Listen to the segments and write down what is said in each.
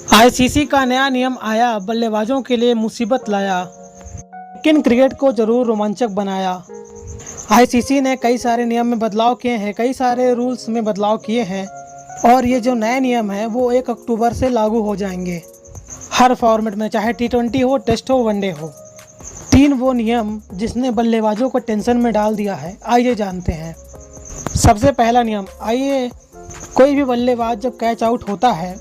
ICC का नया नियम आया, बल्लेबाजों के लिए मुसीबत लाया, लेकिन क्रिकेट को जरूर रोमांचक बनाया। आईसीसी ने कई सारे नियम में बदलाव किए हैं, कई सारे रूल्स में बदलाव किए हैं और ये जो नए नियम हैं वो 1 अक्टूबर से लागू हो जाएंगे हर फॉर्मेट में, चाहे टी20 हो, टेस्ट हो, वनडे हो। 3 वो नियम जिसने बल्लेबाजों को टेंशन में डाल दिया है, आइए जानते हैं। सबसे पहला नियम, कोई भी बल्लेबाज जब कैच आउट होता है,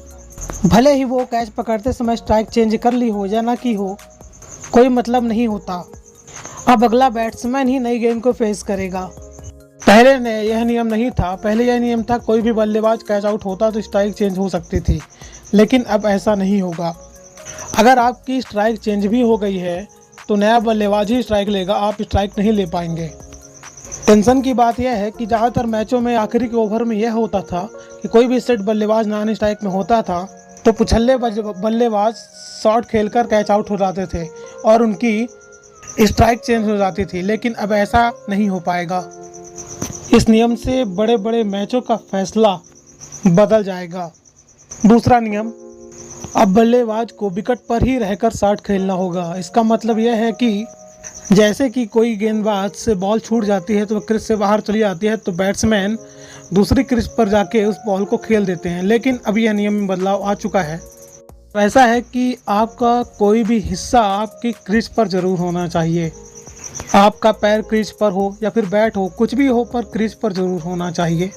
भले ही वो कैच पकड़ते समय स्ट्राइक चेंज कर ली हो या ना की हो, कोई मतलब नहीं होता। अब अगला बैट्समैन ही नई गेंद को फेस करेगा। पहले यह नियम नहीं था। पहले यह नियम था कोई भी बल्लेबाज कैच आउट होता तो स्ट्राइक चेंज हो सकती थी, लेकिन अब ऐसा नहीं होगा। अगर आपकी स्ट्राइक चेंज भी हो गई है तो नया बल्लेबाज ही स्ट्राइक लेगा, आप स्ट्राइक नहीं ले पाएंगे। टेंशन की बात यह है कि ज़्यादातर मैचों में आखिरी के ओवर में यह होता था कि कोई भी सेट बल्लेबाज नॉन स्ट्राइक में होता था तो पिछले बल्लेबाज शॉट खेलकर कैच आउट हो जाते थे और उनकी स्ट्राइक चेंज हो जाती थी, लेकिन अब ऐसा नहीं हो पाएगा। इस नियम से बड़े बड़े मैचों का फैसला बदल जाएगा। दूसरा नियम, अब बल्लेबाज को विकेट पर ही रहकर शॉट खेलना होगा। इसका मतलब यह है कि जैसे कि कोई गेंदबाज से बॉल छूट जाती है तो क्रीज से बाहर चली जाती है तो बैट्समैन दूसरी क्रीज पर जाके उस बॉल को खेल देते हैं, लेकिन अब यह नियम में बदलाव आ चुका है। ऐसा है कि आपका कोई भी हिस्सा आपकी क्रीज पर ज़रूर होना चाहिए। आपका पैर क्रीज पर हो या फिर बैट हो, कुछ भी हो, पर क्रीज पर ज़रूर होना चाहिए,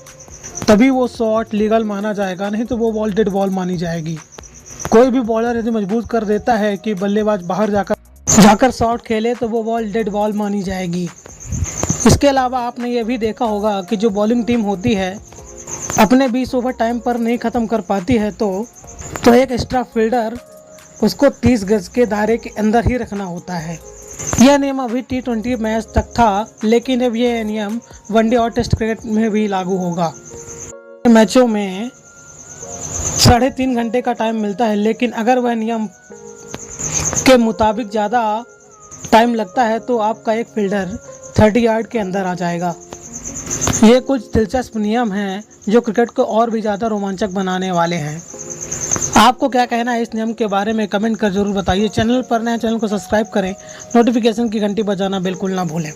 तभी वो शॉट लीगल माना जाएगा, नहीं तो वो बॉल डेड बॉल मानी जाएगी। कोई भी बॉलर यदि मजबूर कर देता है कि बल्लेबाज बाहर जाकर शॉट खेले तो वो बॉल डेड बॉल मानी जाएगी। इसके अलावा आपने ये भी देखा होगा कि जो बॉलिंग टीम होती है अपने 20 ओवर टाइम पर नहीं ख़त्म कर पाती है तो एक एक्स्ट्रा फील्डर उसको 30 गज के दायरे के अंदर ही रखना होता है। यह नियम अभी टी20 मैच तक था, लेकिन अब यह नियम वनडे और टेस्ट क्रिकेट में भी लागू होगा। मैचों में 3.5 घंटे का टाइम मिलता है, लेकिन अगर वह नियम के मुताबिक ज़्यादा टाइम लगता है तो आपका एक फील्डर 30 यार्ड के अंदर आ जाएगा। ये कुछ दिलचस्प नियम हैं जो क्रिकेट को और भी ज़्यादा रोमांचक बनाने वाले हैं। आपको क्या कहना है इस नियम के बारे में, कमेंट कर जरूर बताइए। चैनल पर नए, चैनल को सब्सक्राइब करें, नोटिफिकेशन की घंटी बजाना बिल्कुल ना भूलें।